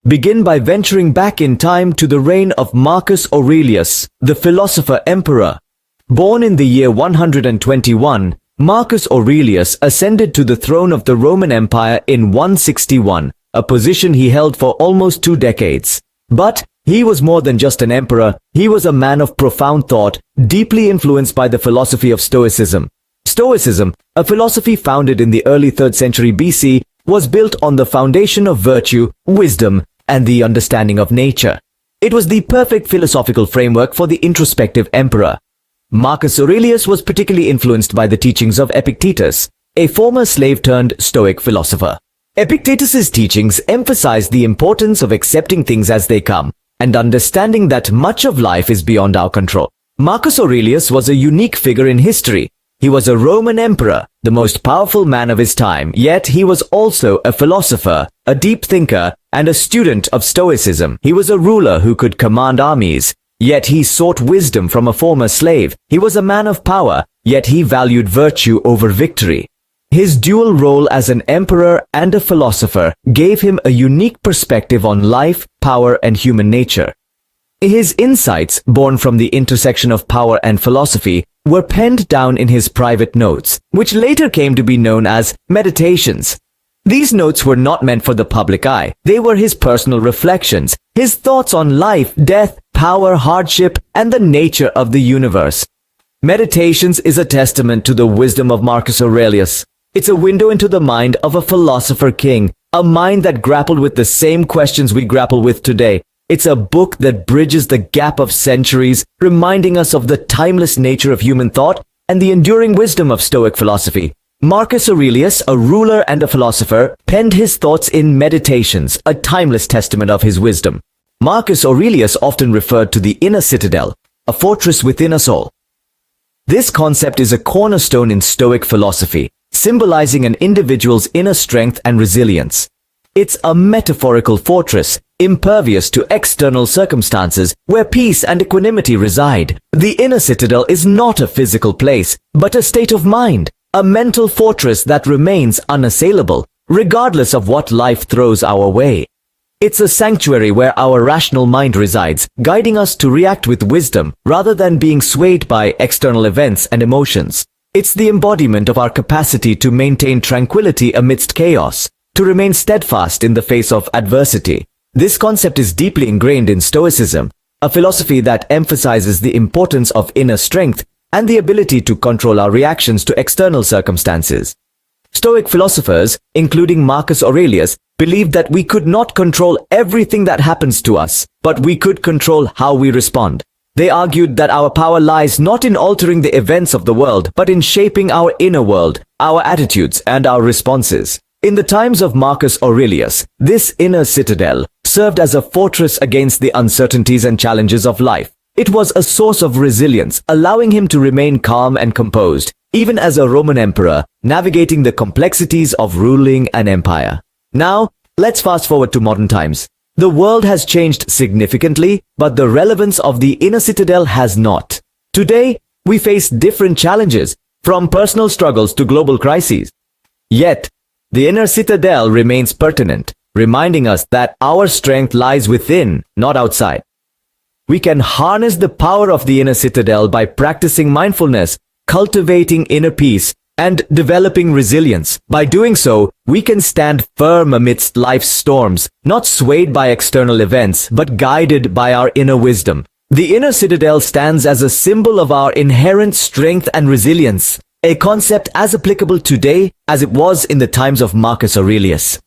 begin by venturing back in time to the reign of Marcus Aurelius, the philosopher-emperor. Born in the year 121, Marcus Aurelius ascended to the throne of the Roman Empire in 161, a position he held for almost 2 decades. But he was more than just an emperor. He was a man of profound thought, deeply influenced by the philosophy of Stoicism. Stoicism, a philosophy founded in the early 3rd century BC, was built on the foundation of virtue, wisdom, and the understanding of nature. It was the perfect philosophical framework for the introspective emperor. Marcus Aurelius was particularly influenced by the teachings of Epictetus, a former slave-turned-Stoic philosopher. Epictetus's teachings emphasized the importance of accepting things as they come, and understanding that much of life is beyond our control. Marcus Aurelius was a unique figure in history. He was a Roman emperor, the most powerful man of his time, yet he was also a philosopher, a deep thinker, and a student of Stoicism. He was a ruler who could command armies, yet he sought wisdom from a former slave. He was a man of power, yet he valued virtue over victory. His dual role as an emperor and a philosopher gave him a unique perspective on life, power, and human nature. His insights, born from the intersection of power and philosophy, were penned down in his private notes, which later came to be known as meditations. These notes were not meant for the public eye. They were his personal reflections, his thoughts on life, death, power, hardship, and the nature of the universe. Meditations is a testament to the wisdom of Marcus Aurelius. It's a window into the mind of a philosopher king, a mind that grappled with the same questions we grapple with today. It's a book that bridges the gap of centuries, reminding us of the timeless nature of human thought and the enduring wisdom of Stoic philosophy. Marcus Aurelius, a ruler and a philosopher, penned his thoughts in Meditations, a timeless testament of his wisdom. Marcus Aurelius often referred to the inner citadel, a fortress within us all. This concept is a cornerstone in Stoic philosophy, symbolizing an individual's inner strength and resilience. It's a metaphorical fortress, impervious to external circumstances, where peace and equanimity reside. The inner citadel is not a physical place, but a state of mind, a mental fortress that remains unassailable, regardless of what life throws our way. It's a sanctuary where our rational mind resides, guiding us to react with wisdom, rather than being swayed by external events and emotions. It's the embodiment of our capacity to maintain tranquility amidst chaos, to remain steadfast in the face of adversity. This concept is deeply ingrained in Stoicism, a philosophy that emphasizes the importance of inner strength and the ability to control our reactions to external circumstances. Stoic philosophers, including Marcus Aurelius, believed that we could not control everything that happens to us, but we could control how we respond. They argued that our power lies not in altering the events of the world, but in shaping our inner world, our attitudes, and our responses. In the times of Marcus Aurelius, this inner citadel served as a fortress against the uncertainties and challenges of life. It was a source of resilience, allowing him to remain calm and composed, even as a Roman emperor, navigating the complexities of ruling an empire. Now, let's fast forward to modern times. The world has changed significantly, but the relevance of the inner citadel has not. Today, we face different challenges, from personal struggles to global crises. Yet, the inner citadel remains pertinent, reminding us that our strength lies within, not outside. We can harness the power of the inner citadel by practicing mindfulness, cultivating inner peace, and developing resilience. By doing so, we can stand firm amidst life's storms, not swayed by external events, but guided by our inner wisdom. The inner citadel stands as a symbol of our inherent strength and resilience, a concept as applicable today as it was in the times of Marcus Aurelius.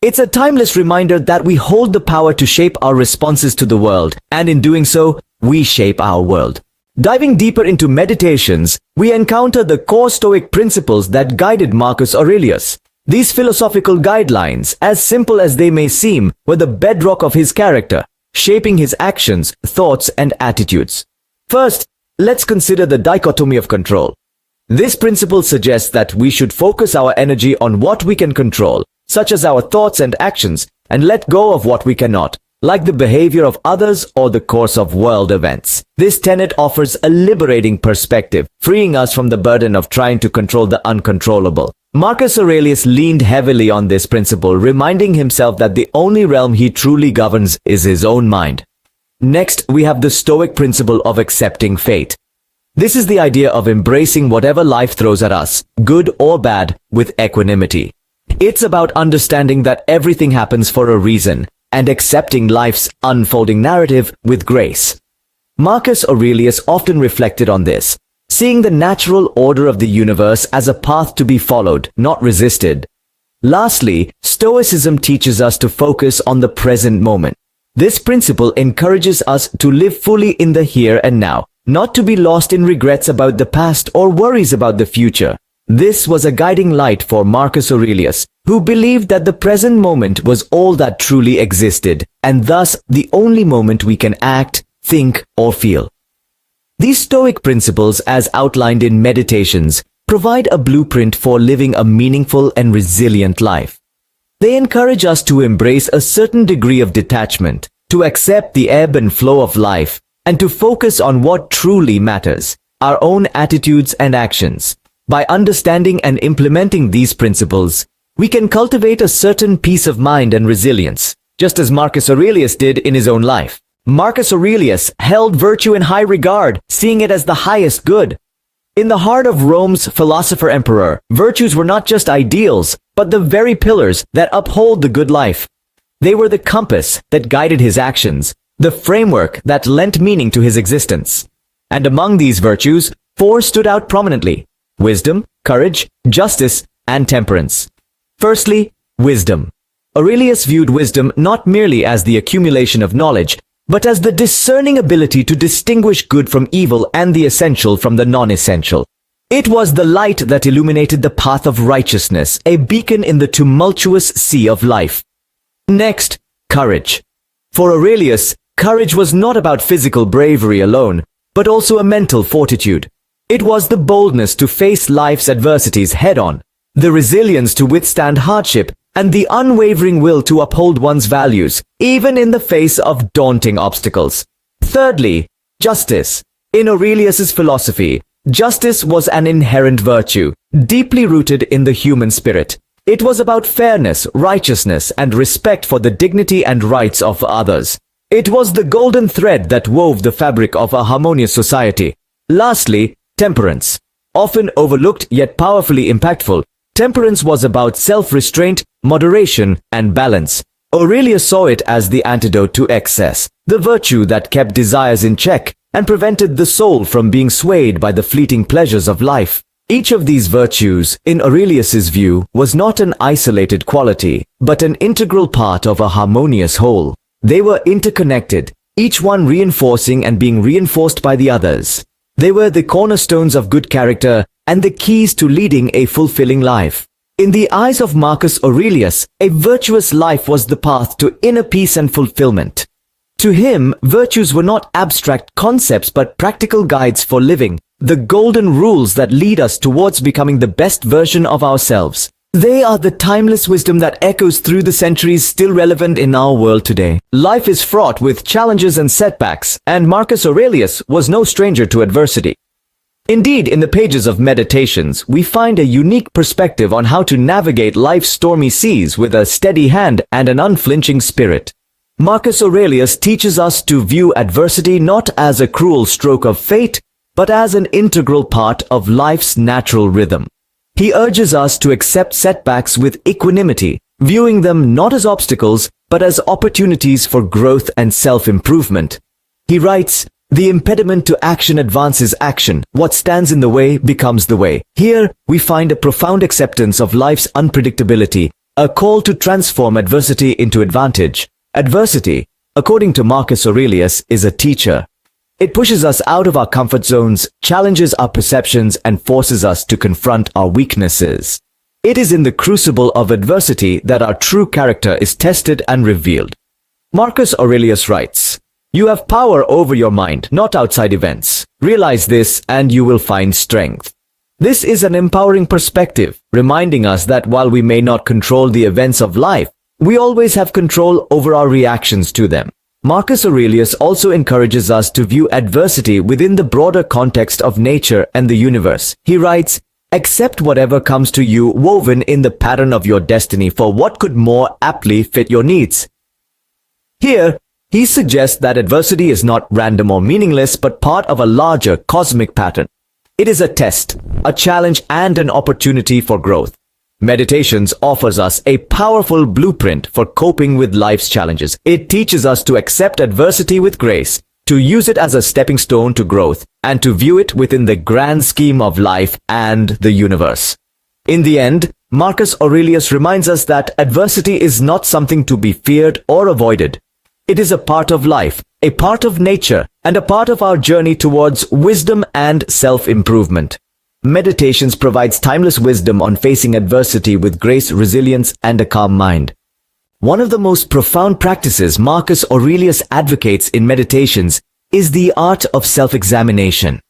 It's a timeless reminder that we hold the power to shape our responses to the world, and in doing so, we shape our world. Diving deeper into Meditations, we encounter the core Stoic principles that guided Marcus Aurelius. These philosophical guidelines, as simple as they may seem, were the bedrock of his character, shaping his actions, thoughts, and attitudes. First, let's consider the dichotomy of control. This principle suggests that we should focus our energy on what we can control, such as our thoughts and actions, and let go of what we cannot, like the behavior of others or the course of world events. This tenet offers a liberating perspective, freeing us from the burden of trying to control the uncontrollable. Marcus Aurelius leaned heavily on this principle, reminding himself that the only realm he truly governs is his own mind. Next, we have the Stoic principle of accepting fate. This is the idea of embracing whatever life throws at us, good or bad, with equanimity. It's about understanding that everything happens for a reason, and accepting life's unfolding narrative with grace. Marcus Aurelius often reflected on this, seeing the natural order of the universe as a path to be followed, not resisted. Lastly, Stoicism teaches us to focus on the present moment. This principle encourages us to live fully in the here and now, not to be lost in regrets about the past or worries about the future. This was a guiding light for Marcus Aurelius, who believed that the present moment was all that truly existed, and thus the only moment we can act, think, or feel. These Stoic principles, as outlined in Meditations, provide a blueprint for living a meaningful and resilient life. They encourage us to embrace a certain degree of detachment, to accept the ebb and flow of life, and to focus on what truly matters, our own attitudes and actions. By understanding and implementing these principles, we can cultivate a certain peace of mind and resilience, just as Marcus Aurelius did in his own life. Marcus Aurelius held virtue in high regard, seeing it as the highest good. In the heart of Rome's philosopher-emperor, virtues were not just ideals, but the very pillars that uphold the good life. They were the compass that guided his actions, the framework that lent meaning to his existence. And among these virtues, 4 stood out prominently: wisdom, courage, justice, and temperance. Firstly, wisdom. Aurelius viewed wisdom not merely as the accumulation of knowledge, but as the discerning ability to distinguish good from evil and the essential from the non-essential. It was the light that illuminated the path of righteousness, a beacon in the tumultuous sea of life. Next, courage. For Aurelius, courage was not about physical bravery alone, but also a mental fortitude. It was the boldness to face life's adversities head-on, the resilience to withstand hardship, and the unwavering will to uphold one's values, even in the face of daunting obstacles. Thirdly, justice. In Aurelius's philosophy, justice was an inherent virtue, deeply rooted in the human spirit. It was about fairness, righteousness, and respect for the dignity and rights of others. It was the golden thread that wove the fabric of a harmonious society. Lastly, temperance. Often overlooked yet powerfully impactful, temperance was about self-restraint, moderation, and balance. Aurelius saw it as the antidote to excess, the virtue that kept desires in check and prevented the soul from being swayed by the fleeting pleasures of life. Each of these virtues, in Aurelius's view, was not an isolated quality, but an integral part of a harmonious whole. They were interconnected, each one reinforcing and being reinforced by the others. They were the cornerstones of good character and the keys to leading a fulfilling life. In the eyes of Marcus Aurelius, a virtuous life was the path to inner peace and fulfillment. To him, virtues were not abstract concepts but practical guides for living, the golden rules that lead us towards becoming the best version of ourselves. They are the timeless wisdom that echoes through the centuries, still relevant in our world today. Life is fraught with challenges and setbacks, and Marcus Aurelius was no stranger to adversity. Indeed, in the pages of Meditations, we find a unique perspective on how to navigate life's stormy seas with a steady hand and an unflinching spirit. Marcus Aurelius teaches us to view adversity not as a cruel stroke of fate, but as an integral part of life's natural rhythm. He urges us to accept setbacks with equanimity, viewing them not as obstacles, but as opportunities for growth and self-improvement. He writes, "The impediment to action advances action. What stands in the way becomes the way." Here, we find a profound acceptance of life's unpredictability, a call to transform adversity into advantage. Adversity, according to Marcus Aurelius, is a teacher. It pushes us out of our comfort zones, challenges our perceptions, and forces us to confront our weaknesses. It is in the crucible of adversity that our true character is tested and revealed. Marcus Aurelius writes, "You have power over your mind, not outside events. Realize this and you will find strength." This is an empowering perspective, reminding us that while we may not control the events of life, we always have control over our reactions to them. Marcus Aurelius also encourages us to view adversity within the broader context of nature and the universe. He writes, Accept whatever comes to you woven in the pattern of your destiny for what could more aptly fit your needs. Here, he suggests that adversity is not random or meaningless but part of a larger cosmic pattern. It is a test, a challenge, and an opportunity for growth. Meditations offers us a powerful blueprint for coping with life's challenges. It teaches us to accept adversity with grace, to use it as a stepping stone to growth, and to view it within the grand scheme of life and the universe. In the end, Marcus Aurelius reminds us that adversity is not something to be feared or avoided. It is a part of life, a part of nature, and a part of our journey towards wisdom and self-improvement. Meditations provides timeless wisdom on facing adversity with grace, resilience, and a calm mind. One of the most profound practices Marcus Aurelius advocates in Meditations is the art of self-examination.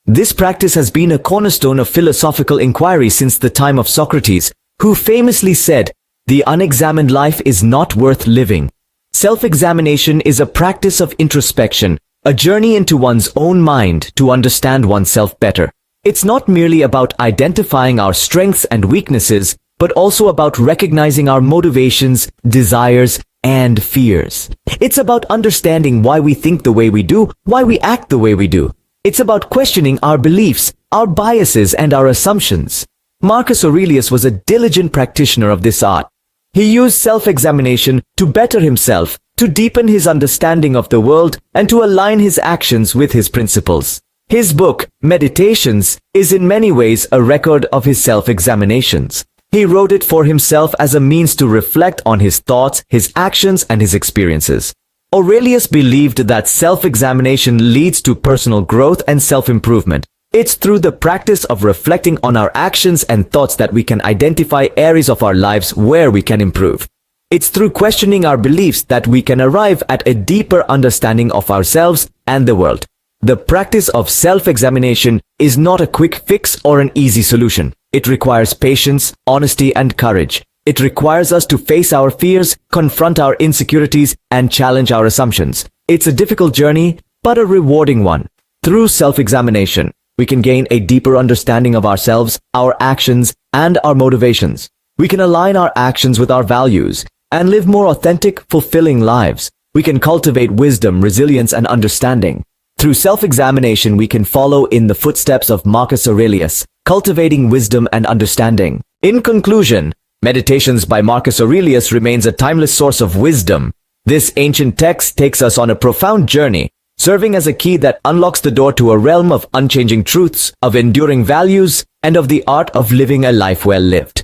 This practice has been a cornerstone of philosophical inquiry since the time of Socrates, who famously said, "The unexamined life is not worth living." Self-examination is a practice of introspection, a journey into one's own mind to understand oneself better. It's not merely about identifying our strengths and weaknesses, but also about recognizing our motivations, desires, and fears. It's about understanding why we think the way we do, why we act the way we do. It's about questioning our beliefs, our biases, and our assumptions. Marcus Aurelius was a diligent practitioner of this art. He used self-examination to better himself, to deepen his understanding of the world, and to align his actions with his principles. His book, Meditations, is in many ways a record of his self-examinations. He wrote it for himself as a means to reflect on his thoughts, his actions, and his experiences. Aurelius believed that self-examination leads to personal growth and self-improvement. It's through the practice of reflecting on our actions and thoughts that we can identify areas of our lives where we can improve. It's through questioning our beliefs that we can arrive at a deeper understanding of ourselves and the world. The practice of self-examination is not a quick fix or an easy solution. It requires patience, honesty, and courage. It requires us to face our fears, confront our insecurities, and challenge our assumptions. It's a difficult journey, but a rewarding one. Through self-examination, we can gain a deeper understanding of ourselves, our actions, and our motivations. We can align our actions with our values and live more authentic, fulfilling lives. We can cultivate wisdom, resilience, and understanding. Through self-examination, we can follow in the footsteps of Marcus Aurelius, cultivating wisdom and understanding. In conclusion, Meditations by Marcus Aurelius remains a timeless source of wisdom. This ancient text takes us on a profound journey, serving as a key that unlocks the door to a realm of unchanging truths, of enduring values, and of the art of living a life well lived.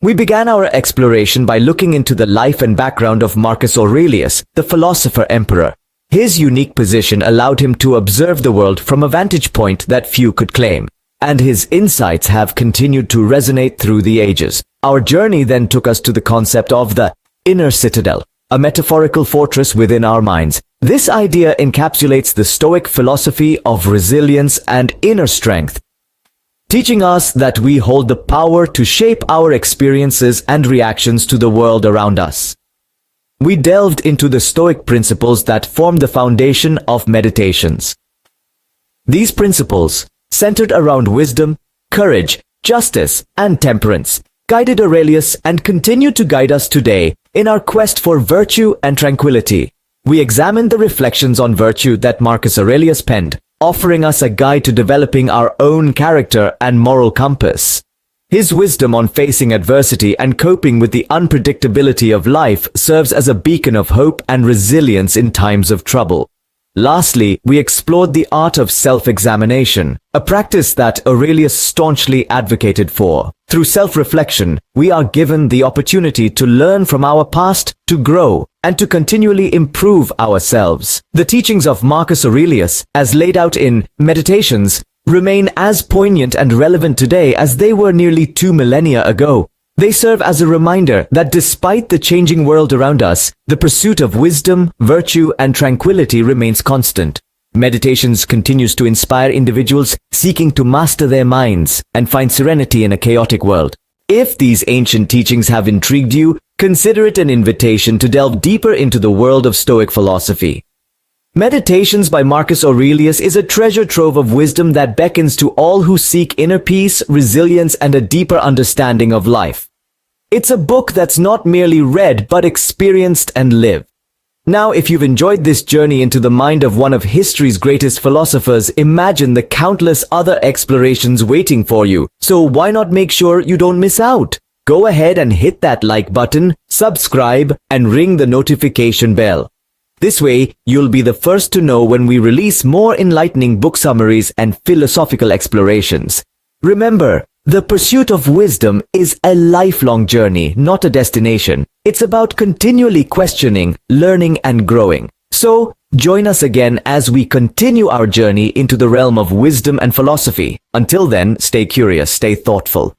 We began our exploration by looking into the life and background of Marcus Aurelius, the philosopher-emperor. His unique position allowed him to observe the world from a vantage point that few could claim, and his insights have continued to resonate through the ages. Our journey then took us to the concept of the Inner Citadel, a metaphorical fortress within our minds. This idea encapsulates the Stoic philosophy of resilience and inner strength, teaching us that we hold the power to shape our experiences and reactions to the world around us. We delved into the Stoic principles that form the foundation of Meditations. These principles, centered around wisdom, courage, justice, and temperance, guided Aurelius and continue to guide us today in our quest for virtue and tranquility. We examined the reflections on virtue that Marcus Aurelius penned, offering us a guide to developing our own character and moral compass. His wisdom on facing adversity and coping with the unpredictability of life serves as a beacon of hope and resilience in times of trouble. Lastly, we explored the art of self-examination, a practice that Aurelius staunchly advocated for. Through self-reflection, we are given the opportunity to learn from our past, to grow, and to continually improve ourselves. The teachings of Marcus Aurelius, as laid out in Meditations, remain as poignant and relevant today as they were nearly 2 millennia ago. They serve as a reminder that despite the changing world around us, the pursuit of wisdom, virtue, and tranquility remains constant. Meditations continues to inspire individuals seeking to master their minds and find serenity in a chaotic world. If these ancient teachings have intrigued you, consider it an invitation to delve deeper into the world of Stoic philosophy. Meditations by Marcus Aurelius is a treasure trove of wisdom that beckons to all who seek inner peace, resilience, and a deeper understanding of life. It's a book that's not merely read but experienced and lived. Now, if you've enjoyed this journey into the mind of one of history's greatest philosophers, imagine the countless other explorations waiting for you. So why not make sure you don't miss out? Go ahead and hit that like button, subscribe, and ring the notification bell. This way, you'll be the first to know when we release more enlightening book summaries and philosophical explorations. Remember, the pursuit of wisdom is a lifelong journey, not a destination. It's about continually questioning, learning, and growing. So, join us again as we continue our journey into the realm of wisdom and philosophy. Until then, stay curious, stay thoughtful,